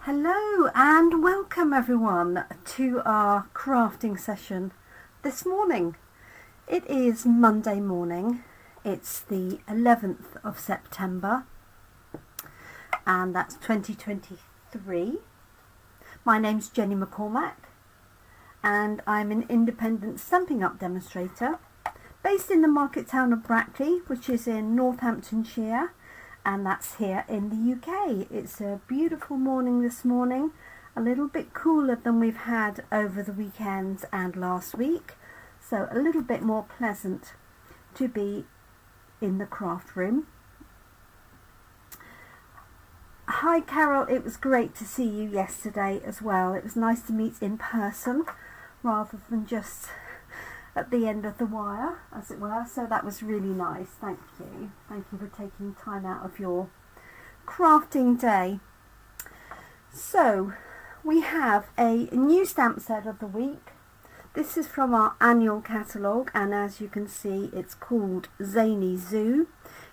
Hello and welcome everyone to our crafting session this morning. It is Monday morning, it's the 11th of September and that's 2023. My name's Jenny McCormack and I'm an independent Stampin' Up demonstrator based in the market town of Brackley, which is in Northamptonshire, and that's here in the UK. It's a beautiful morning this morning, a little bit cooler than we've had over the weekend and last week, so a little bit more pleasant to be in the craft room. Hi Carol, it was great to see you yesterday as well. It was nice to meet in person rather than just at the end of the wire, as it were, so that was really nice. Thank you for taking time out of your crafting day. So we have a new stamp set of the week. This is from our annual catalogue, and as you can see it's called Zany Zoo.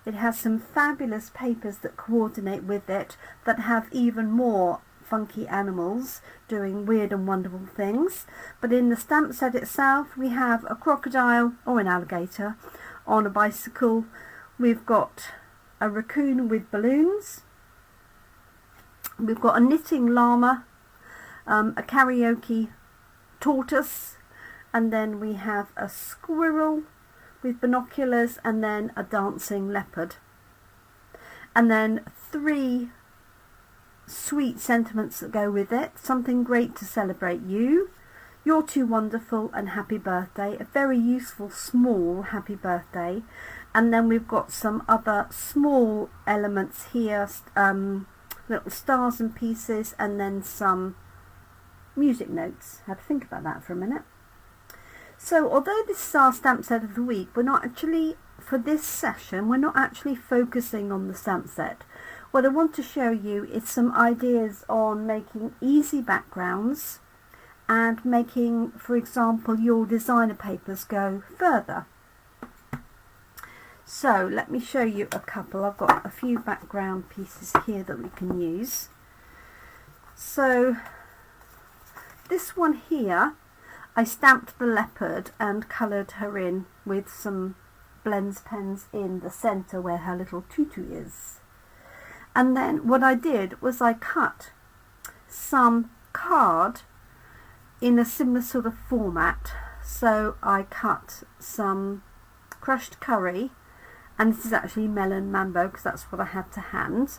It has some fabulous papers that coordinate with it that have even more funky animals doing weird and wonderful things. But in the stamp set itself we have a crocodile or an alligator on a bicycle. We've got a raccoon with balloons. We've got a knitting llama, a karaoke tortoise, and then we have a squirrel with binoculars, and then a dancing leopard. And then three sweet sentiments that go with it. Something great to celebrate you, you're too wonderful, and happy birthday. A very useful small happy birthday. And then we've got some other small elements here, little stars and pieces, and then some music notes. Have to think about that for a minute. So although this is our stamp set of the week, we're not actually, for this session, we're not actually focusing on the stamp set. What I want to show you is some ideas on making easy backgrounds and making, for example, your designer papers go further. So let me show you a couple. I've got a few background pieces here that we can use. So this one here, I stamped the leopard and coloured her in with some blends pens in the centre where her little tutu is. And then what I did was I cut some card in a similar sort of format. So I cut some crushed curry, and this is actually melon mambo because that's what I had to hand,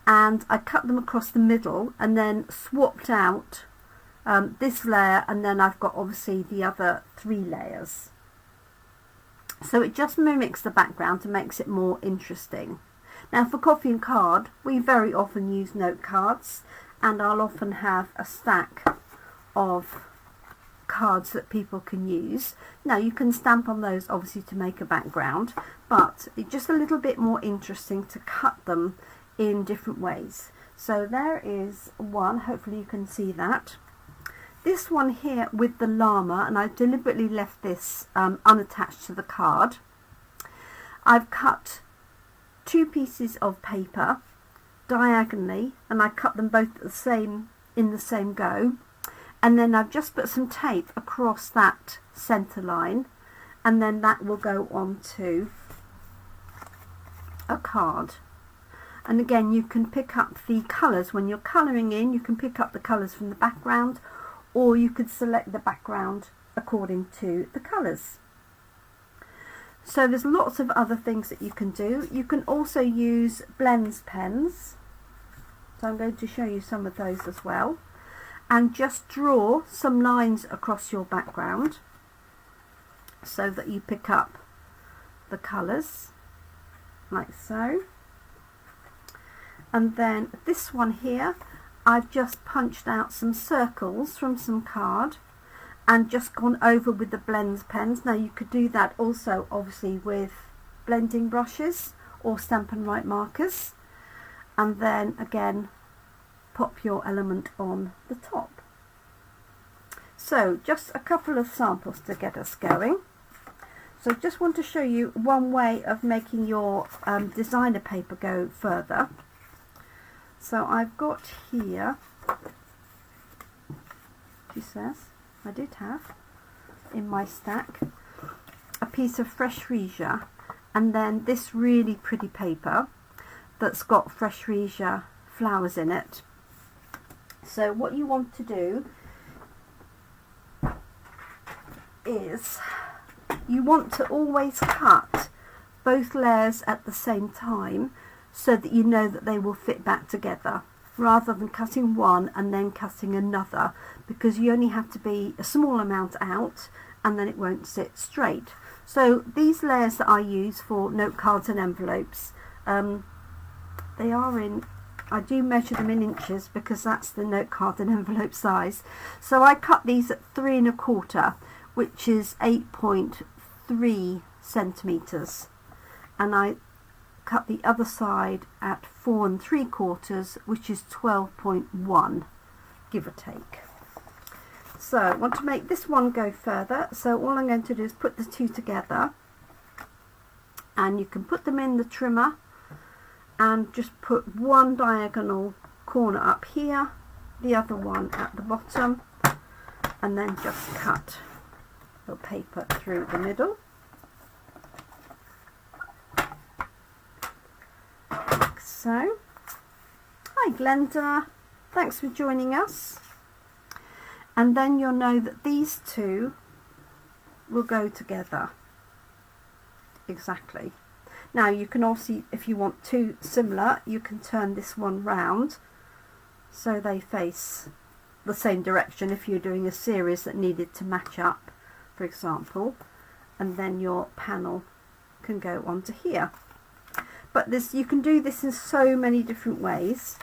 and I cut them across the middle and then swapped out this layer, and then I've got obviously the other three layers. So it just mimics the background and makes it more interesting. Now for coffee and card, we very often use note cards, and I'll often have a stack of cards that people can use. Now you can stamp on those obviously to make a background, but it's just a little bit more interesting to cut them in different ways. So there is one, hopefully you can see that. This one here with the llama, and I deliberately left this unattached to the card. I've cut two pieces of paper diagonally, and I cut them both in the same go, and then I've just put some tape across that centre line, and then that will go onto a card. And again, you can pick up the colours when you're colouring in. You can pick up the colours from the background, or you could select the background according to the colours. So there's lots of other things that you can do. You can also use blends pens. So I'm going to show you some of those as well. And just draw some lines across your background so that you pick up the colours, like so. And then this one here, I've just punched out some circles from some card and just gone over with the blends pens. Now you could do that also obviously with blending brushes or Stampin' Write markers, and then again pop your element on the top. So just a couple of samples to get us going. So just want to show you one way of making your designer paper go further. So I've got here She says, I did have in my stack a piece of fresh freesia, and then this really pretty paper that's got fresh freesia flowers in it. So what you want to do is you want to always cut both layers at the same time so that you know that they will fit back together, rather than cutting one and then cutting another, because you only have to be a small amount out and then it won't sit straight. So these layers that I use for note cards and envelopes, they are in, I do measure them in inches because that's the note card and envelope size. So I cut these at 3 1/4, which is 8.3 centimeters, and I cut the other side at 4 3/4, which is 12.1, give or take. So I want to make this one go further, so all I'm going to do is put the two together, and you can put them in the trimmer and just put one diagonal corner up here, the other one at the bottom, and then just cut the paper through the middle. Like so. Hi Glenda, thanks for joining us. And then you'll know that these two will go together exactly. Now you can also, if you want two similar, you can turn this one round so they face the same direction if you're doing a series that needed to match up, for example, and then your panel can go onto here. But this, you can do this in so many different ways.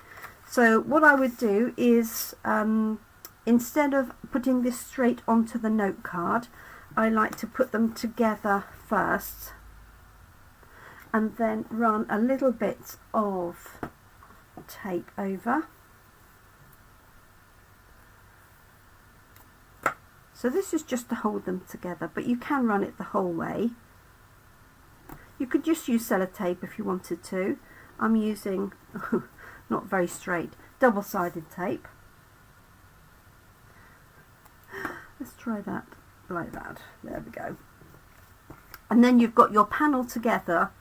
So what I would do is, instead of putting this straight onto the note card, I like to put them together first and then run a little bit of tape over. So this is just to hold them together, but you can run it the whole way. You could just use sellotape if you wanted to. I'm using, not very straight, double-sided tape. Let's try that like that. There we go. And then you've got your panel together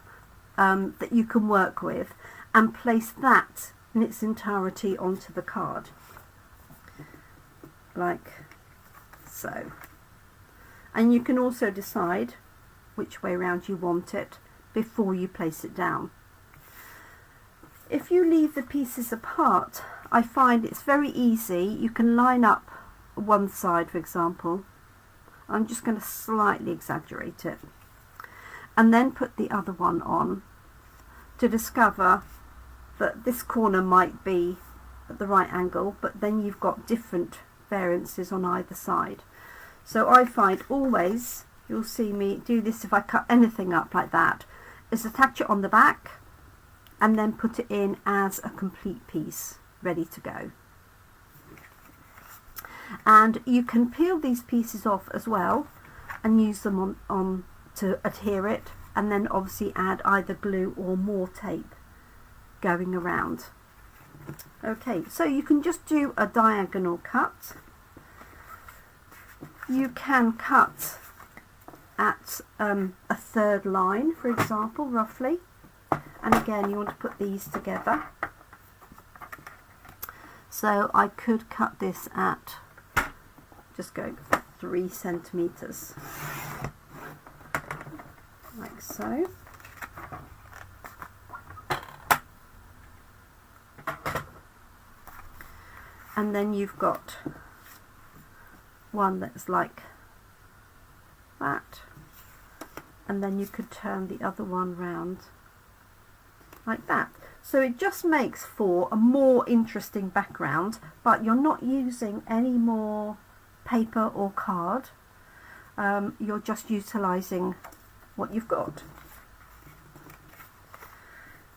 that you can work with, and place that in its entirety onto the card. Like so. And you can also decide which way round you want it before you place it down. If you leave the pieces apart, I find it's very easy. You can line up one side, for example. I'm just going to slightly exaggerate it, and then put the other one on to discover that this corner might be at the right angle, but then you've got different variances on either side. So I find always, you'll see me do this if I cut anything up like that, is attach it on the back and then put it in as a complete piece ready to go. And you can peel these pieces off as well and use them on to adhere it, and then obviously add either glue or more tape going around. Okay, so you can just do a diagonal cut. You can cut at a third line, for example, roughly, and again you want to put these together. So I could cut this at just going 3 centimeters, like so. And then you've got one that's like that, and then you could turn the other one round like that. So it just makes for a more interesting background, but you're not using any more paper or card. You're just utilizing what you've got.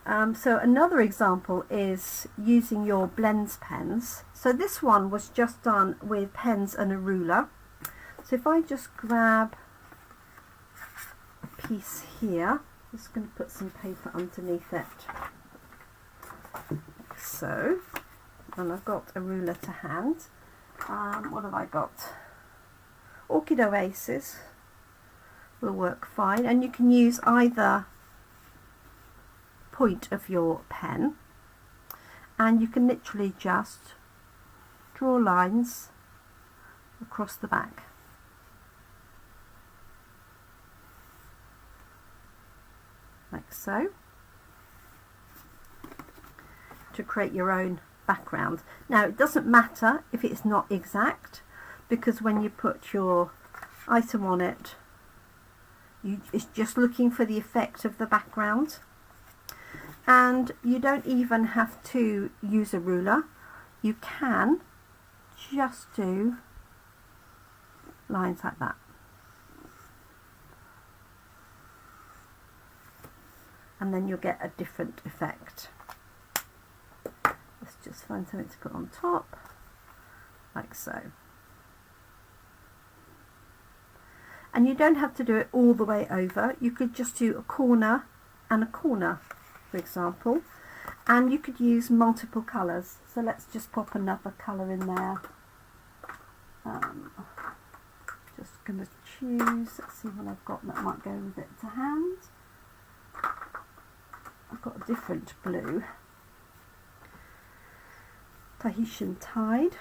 So another example is using your blends pens. So this one was just done with pens and a ruler. So if I just grab a piece here, I'm just going to put some paper underneath it, like so. and I've got a ruler to hand. What have I got? Orchid Oasis will work fine, and you can use either point of your pen, and you can literally just draw lines across the back. Like so, to create your own background. Now it doesn't matter if it's not exact, because when you put your item on it, it's just looking for the effect of the background, and you don't even have to use a ruler. You can just do lines like that, and then you'll get a different effect. Let's just find something to put on top, like so. And you don't have to do it all the way over. You could just do a corner and a corner, for example, and you could use multiple colours. So let's just pop another colour in there. Just going to choose, let's see what I've got that might go with it to hand. I've got a different blue, Tahitian Tide.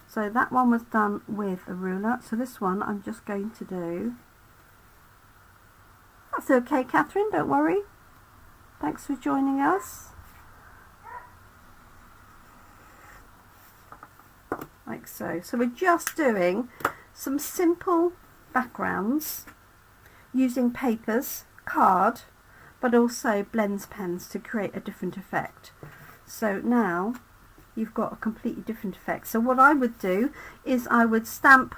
So that one was done with a ruler, so this one I'm just going to do. That's okay, Catherine, don't worry. Thanks for joining us. Like so. So we're just doing some simple backgrounds using papers, card, but also blends pens to create a different effect. So now you've got a completely different effect. So what I would do is I would stamp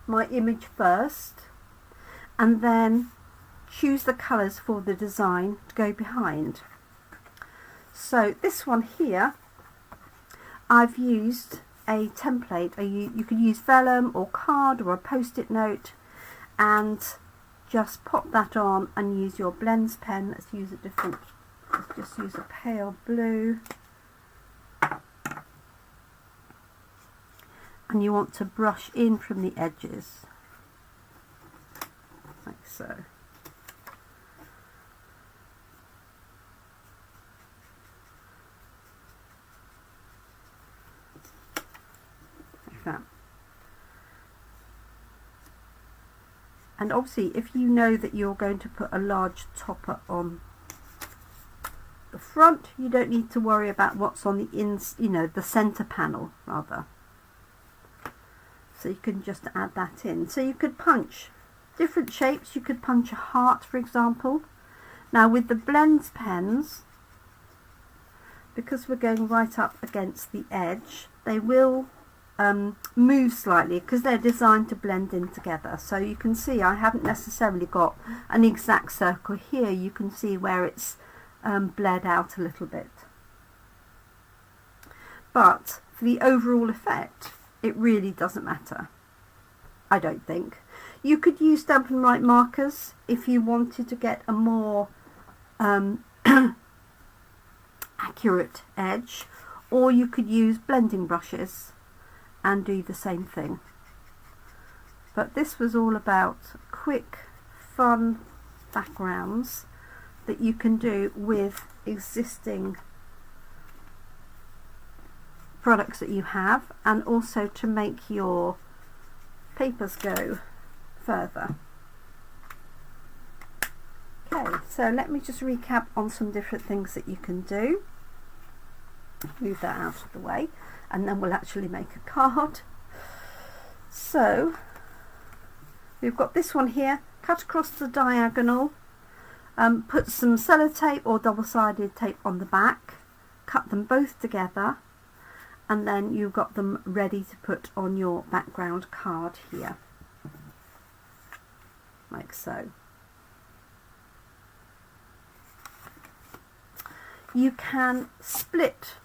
my image first and then choose the colours for the design to go behind. So this one here, I've used a template. You could use vellum or card or a post-it note, and just pop that on and use your blends pen. Let's use a different, let's just use a pale blue. And you want to brush in from the edges, like so. Like that. And obviously if you know that you're going to put a large topper on the front, you don't need to worry about what's on the the center panel rather. So you can just add that in. So you could punch different shapes. You could punch a heart, for example. Now with the blends pens, because we're going right up against the edge, they will move slightly because they're designed to blend in together. So you can see I haven't necessarily got an exact circle here. You can see where it's bled out a little bit. But for the overall effect, it really doesn't matter, I don't think. You could use Stampin' Up markers if you wanted to get a more accurate edge, or you could use blending brushes and do the same thing. But this was all about quick, fun backgrounds that you can do with existing products that you have, and also to make your papers go further. Okay, so let me just recap on some different things that you can do. Move that out of the way, and then we'll actually make a card. So we've got this one here, cut across the diagonal, put some sellotape or double-sided tape on the back, cut them both together, and then you've got them ready to put on your background card here, like so. You can split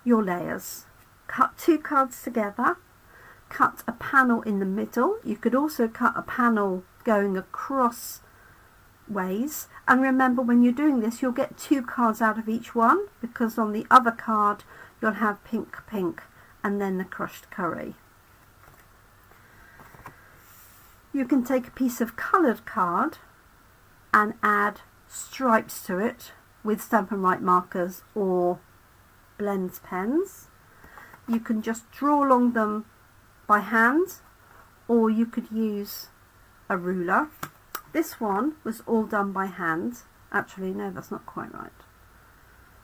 your layers, cut two cards together, cut a panel in the middle. You could also cut a panel going across ways. And remember, when you're doing this, you'll get 2 cards out of each one, because on the other card you'll have pink, pink, and then the crushed curry. You can take a piece of coloured card and add stripes to it with Stampin' Up markers or blends pens. You can just draw along them by hand, or you could use a ruler. This one was all done by hand. Actually, no, that's not quite right.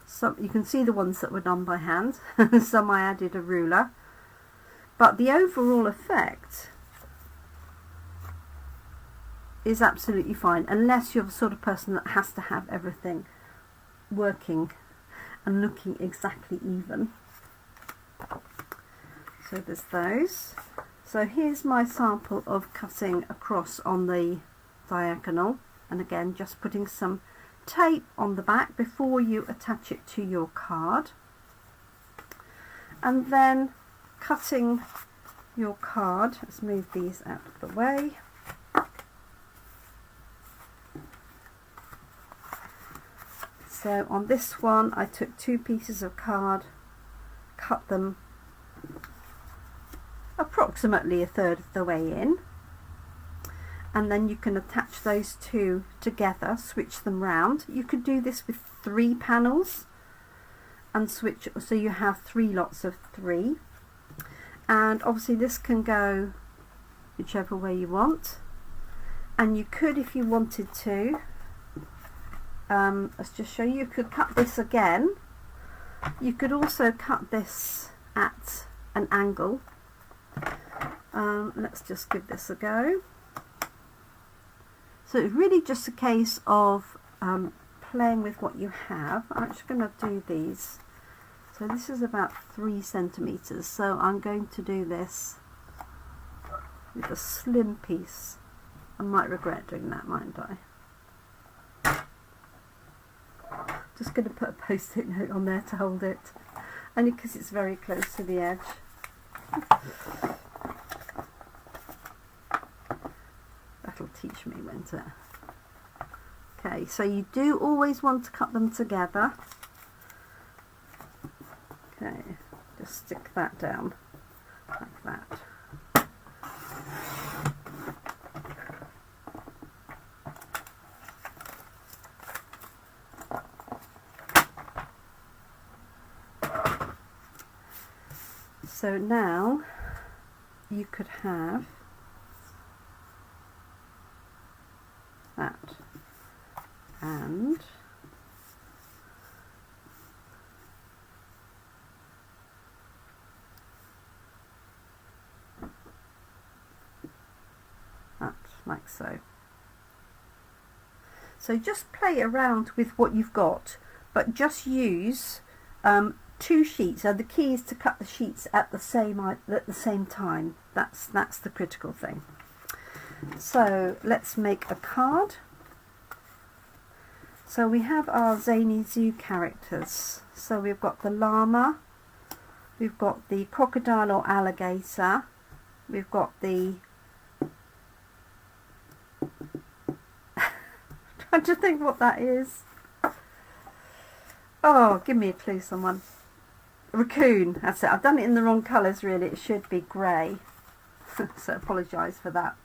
So you can see the ones that were done by hand. Some I added a ruler. But the overall effect is absolutely fine, unless you're the sort of person that has to have everything working and looking exactly even. So there's those. So here's my sample of cutting across on the diagonal, and again just putting some tape on the back before you attach it to your card, and then cutting your card. Let's move these out of the way. So on this one I took 2 pieces of card, cut them approximately 1/3 of the way in, and then you can attach those 2 together, switch them round. You could do this with 3 panels and switch, so you have 3 lots of 3, and obviously this can go whichever way you want. And you could, if you wanted to, let's just show you, you could cut this again. You could also cut this at an angle. Let's just give this a go. So it's really just a case of playing with what you have. I'm actually going to do these. So this is about 3 centimeters. So I'm going to do this with a slim piece. I might regret doing that, mightn't I? Just going to put a post-it note on there to hold it, only because it's very close to the edge. That'll teach me, won't it? Okay, so you do always want to cut them together. Okay, just stick that down like that. So now you could have that, and that, like so. So just play around with what you've got, but just use 2 sheets. So the key is to cut the sheets at the same time. That's the critical thing. So let's make a card. So we have our Zany Zoo characters. So we've got the llama, we've got the crocodile or alligator, we've got the trying to think what that is. Oh, give me a clue, someone. Raccoon, that's it. I've done it in the wrong colours really, it should be grey. So apologise for that.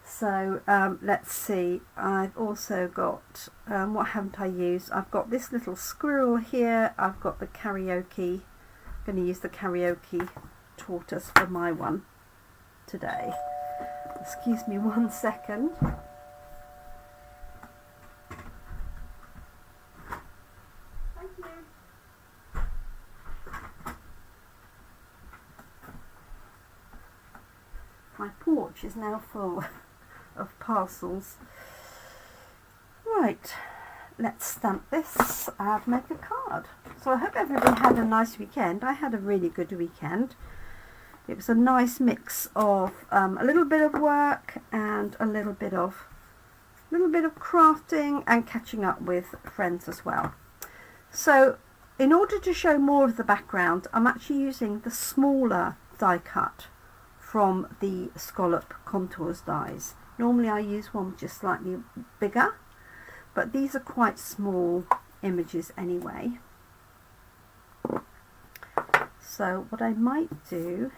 So let's see, I've also got, what haven't I used? I've got this little squirrel here, I've got the karaoke, I'm going to use the karaoke tortoise for my one today. Excuse me 1 second. My porch is now full of parcels. Right, let's stamp this and make a card. So I hope everybody had a nice weekend. I had a really good weekend. It was a nice mix of a little bit of work and a little bit of crafting and catching up with friends as well. So in order to show more of the background, I'm actually using the smaller die cut from the Scallop Contours dies. Normally I use one just slightly bigger, but these are quite small images anyway. So what I might do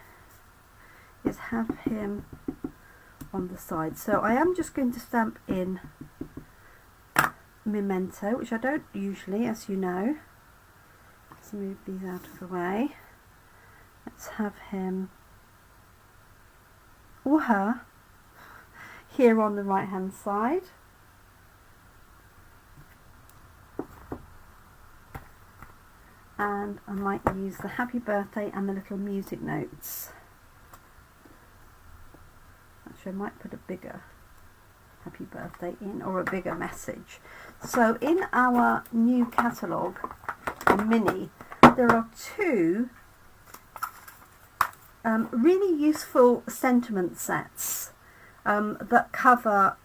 is have him on the side. So I am just going to stamp in Memento, which I don't usually, as you know. Let's move these out of the way. Let's have him or her here on the right hand side. And I might use the happy birthday and the little music notes. Actually, I might put a bigger happy birthday in, or a bigger message. So in our new catalogue, a mini, there are two really useful sentiment sets that cover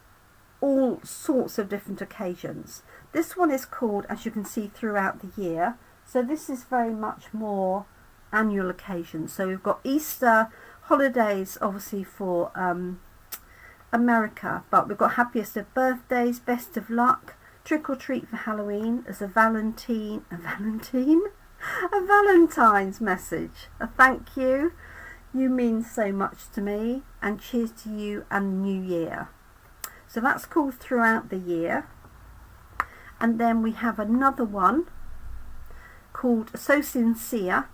all sorts of different occasions. This one is called, as you can see, Throughout the Year. So this is very much more annual occasions. So we've got Easter, holidays obviously for America, but we've got happiest of birthdays, best of luck, trick or treat for Halloween, as a Valentine's message, a thank you, you mean so much to me, and cheers to you and New Year. So that's called Throughout the Year. And then we have another one called So Sincere,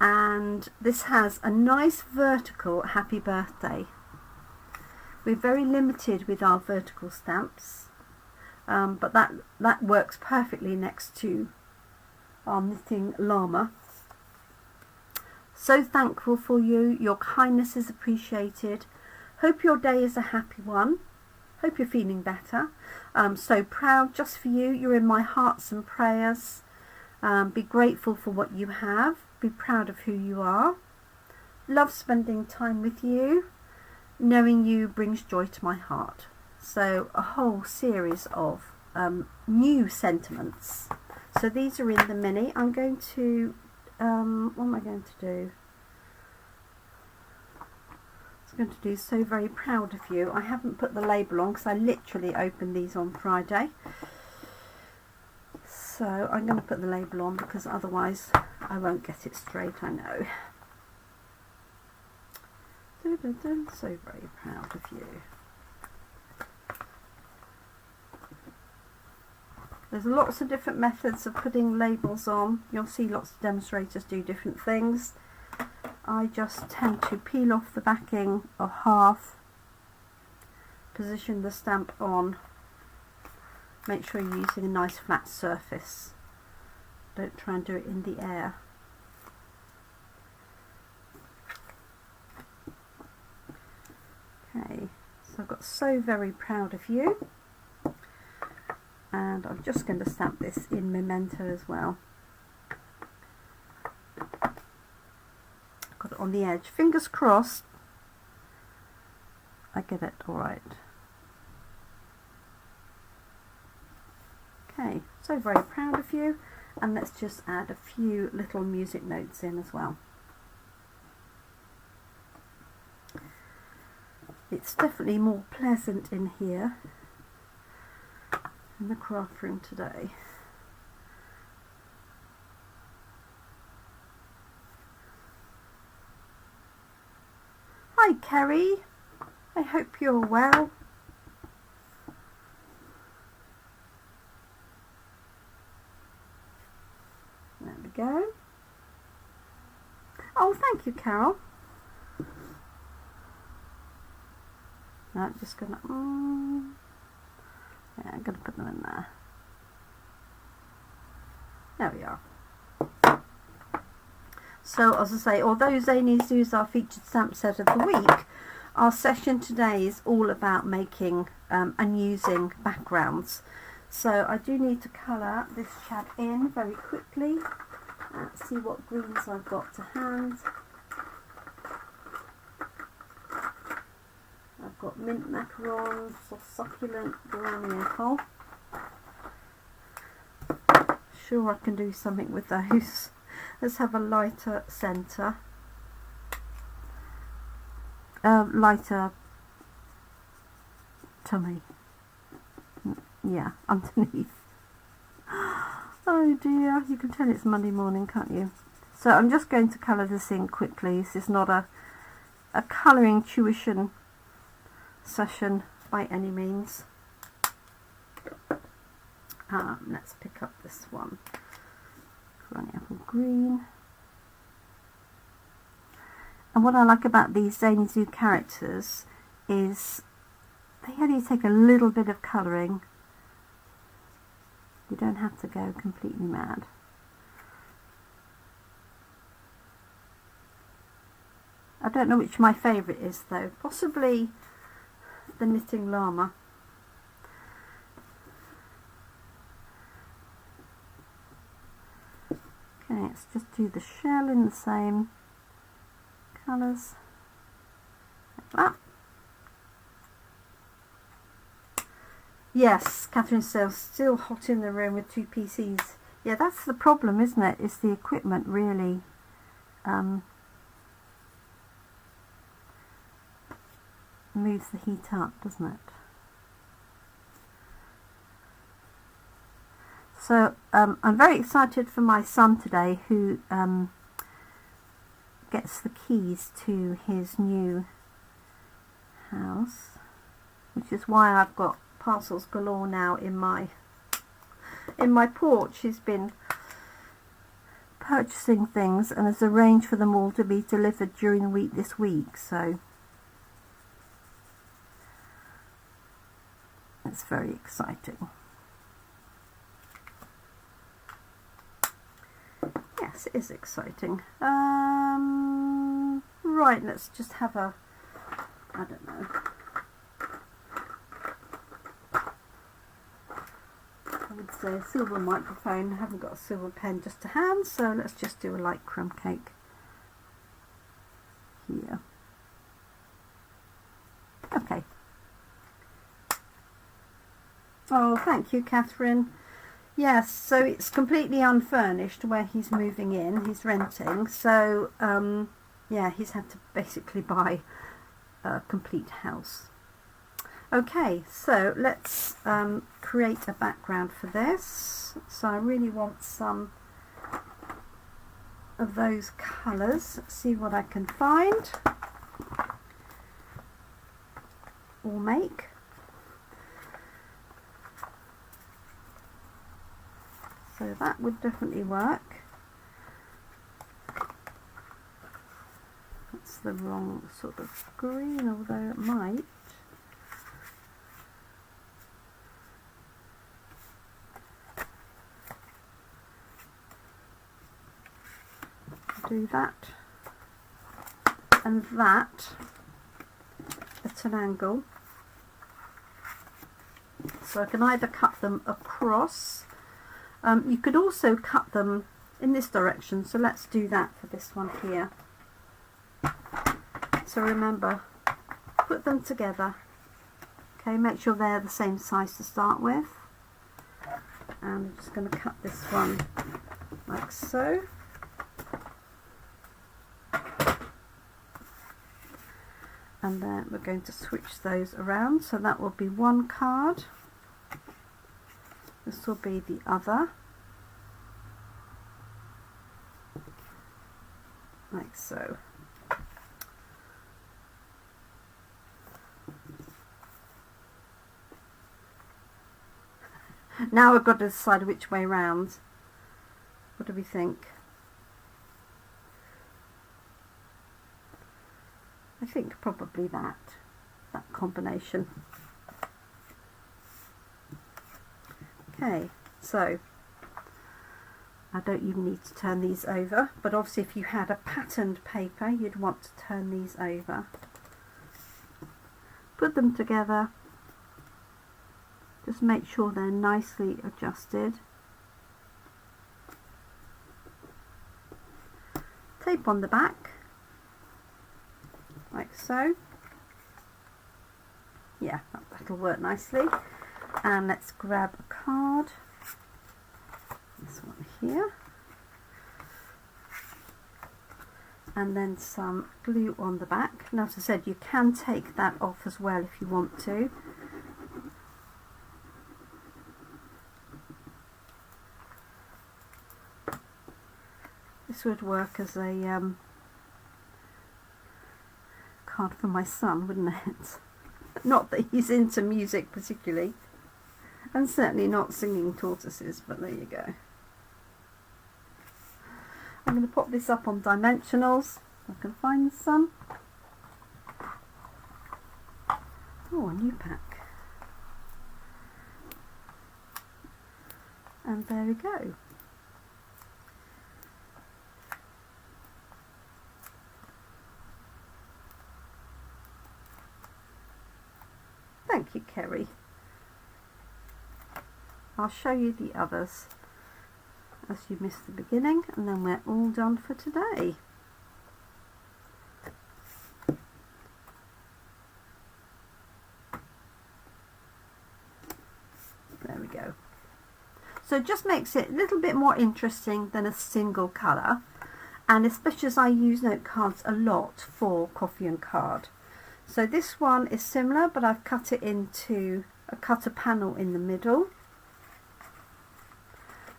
and this has a nice vertical happy birthday. We're very limited with our vertical stamps, but that works perfectly next to our knitting llama. So thankful for you, your kindness is appreciated. Hope your day is a happy one. Hope you're feeling better. So proud just for you, you're in my hearts and prayers. Be grateful for what you have. Be proud of who you are. Love spending time with you. Knowing you brings joy to my heart. So a whole series of new sentiments. So these are in the mini. I'm going to, what am I going to do? I'm going to do So Very Proud of You. I haven't put the label on because I literally opened these on Friday. So I'm going to put the label on because otherwise I won't get it straight, I know. So very proud of you. There's lots of different methods of putting labels on. You'll see lots of demonstrators do different things. I just tend to peel off the backing of half, position the stamp on, make sure you're using a nice flat surface. Don't try and do it in the air. Okay, so I've got So Very Proud of You, and I'm just going to stamp this in Memento as well. Got it on the edge. Fingers crossed I get it alright. Okay, So Very Proud of You, and let's just add a few little music notes in as well. It's definitely more pleasant in here in the craft room today. Hi Kerry, I hope you're well. There we go. Oh, thank you, Carol. No, I'm just gonna, yeah, I'm gonna put them in there. There we are. So, as I say, although Zany Zoo is our featured stamp set of the week, our session today is all about making and using backgrounds. So I do need to colour this chap in very quickly. Let's see what greens I've got to hand. I've got mint macarons or succulent brownie apple. Sure, I can do something with those. Let's have a lighter centre. Lighter tummy. Yeah, underneath. Oh dear, you can tell it's Monday morning, can't you? So I'm just going to colour this in quickly. This is not a colouring tuition session by any means. Let's pick up this one. Granny apple green. And what I like about these Zany Zoo characters is they only take a little bit of colouring. You don't have to go completely mad. I don't know which my favourite is though. Possibly the knitting llama. Okay, let's just do the shell in the same colours. Like that. Yes, Catherine says, still hot in the room with 2 PCs. Yeah, that's the problem, isn't it? Is the equipment really moves the heat up, doesn't it? So I'm very excited for my son today, who gets the keys to his new house, which is why I've got parcels galore now in my porch. He's been purchasing things and has arranged for them all to be delivered during the week this week, so it's very exciting. Yes, it is exciting. Right, let's just have a, I don't know, I would say a silver microphone. I haven't got a silver pen just to hand, so let's just do a light crumb cake here. Okay. Oh, thank you, Catherine. Yes, so it's completely unfurnished where he's moving in. He's renting, so yeah, he's had to basically buy a complete house. Okay, so let's create a background for this. So I really want some of those colours. Let's see what I can find or make. So that would definitely work. That's the wrong sort of green, although it might. Do that and that at an angle. So I can either cut them across. You could also cut them in this direction, so let's do that for this one here. So remember, put them together. Okay, make sure they're the same size to start with. And I'm just going to cut this one like so. And then we're going to switch those around, so that will be one card. This will be the other, like so. Now I've got to decide which way round. What do we think? I think probably that combination. Okay, so I don't even need to turn these over, but obviously if you had a patterned paper you'd want to turn these over. Put them together, just make sure they're nicely adjusted. Tape on the back, like so. Yeah, that'll work nicely. And let's grab a card, this one here, and then some glue on the back. Now, as I said, you can take that off as well if you want to. This would work as a card for my son, wouldn't it? Not that he's into music particularly, and certainly not singing tortoises, but there you go. I'm going to pop this up on dimensionals. I can find some. Oh, a new pack. And there we go. Thank you, Kerry. I'll show you the others as you missed the beginning, and then we're all done for today. There we go. So it just makes it a little bit more interesting than a single colour, and especially as I use note cards a lot for coffee and card. So this one is similar, but I've cut it into a panel in the middle.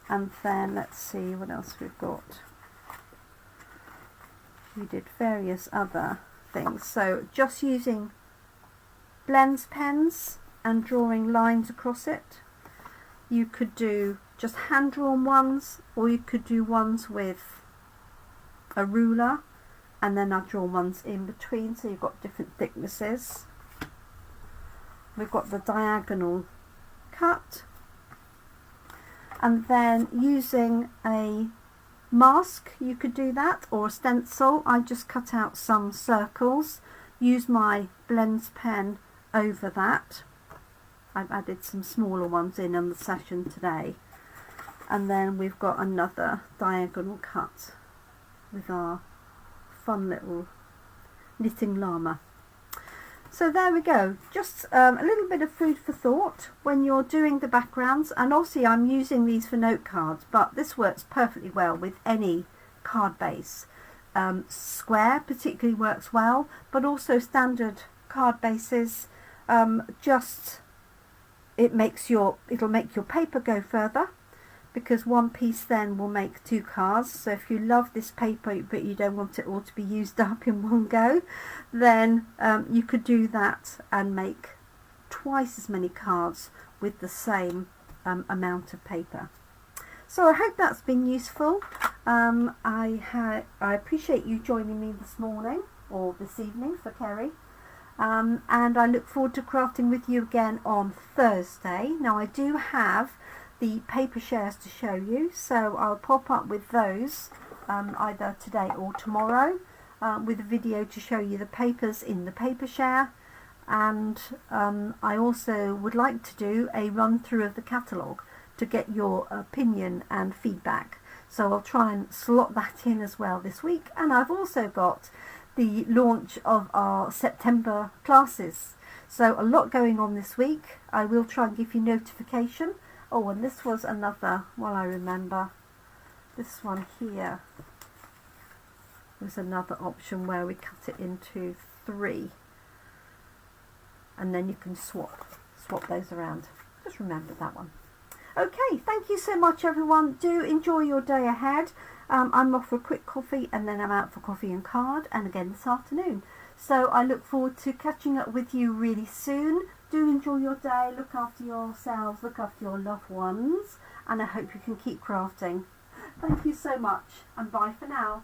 And then let's see what else we've got. We did various other things. So just using blends pens and drawing lines across it. You could do just hand drawn ones, or you could do ones with a ruler, and then I've drawn ones in between, so you've got different thicknesses. We've got the diagonal cut, and then using a mask you could do that, or a stencil. I just cut out some circles, use my blends pen over that. I've added some smaller ones in on the session today, and then we've got another diagonal cut with our fun little knitting llama. So there we go, just a little bit of food for thought when you're doing the backgrounds. And obviously I'm using these for note cards, but this works perfectly well with any card base. Square particularly works well, but also standard card bases. It'll make your paper go further, because one piece then will make two cards. So if you love this paper but you don't want it all to be used up in one go, then you could do that and make twice as many cards with the same amount of paper. So I hope that's been useful. I appreciate you joining me this morning, or this evening for Kerry. And I look forward to crafting with you again on Thursday. Now I do have the paper shares to show you, so I'll pop up with those either today or tomorrow with a video to show you the papers in the paper share. And I also would like to do a run through of the catalogue to get your opinion and feedback, so I'll try and slot that in as well this week. And I've also got the launch of our September classes, so a lot going on this week. I will try and give you notification. Oh, and this was another, while I remember, this one here was another option where we cut it into 3, and then you can swap those around. Just remember that one. Okay, thank you so much everyone. Do enjoy your day ahead. I'm off for a quick coffee, and then I'm out for coffee and card, and again this afternoon. So I look forward to catching up with you really soon. Do enjoy your day, look after yourselves, look after your loved ones, and I hope you can keep crafting. Thank you so much, and bye for now.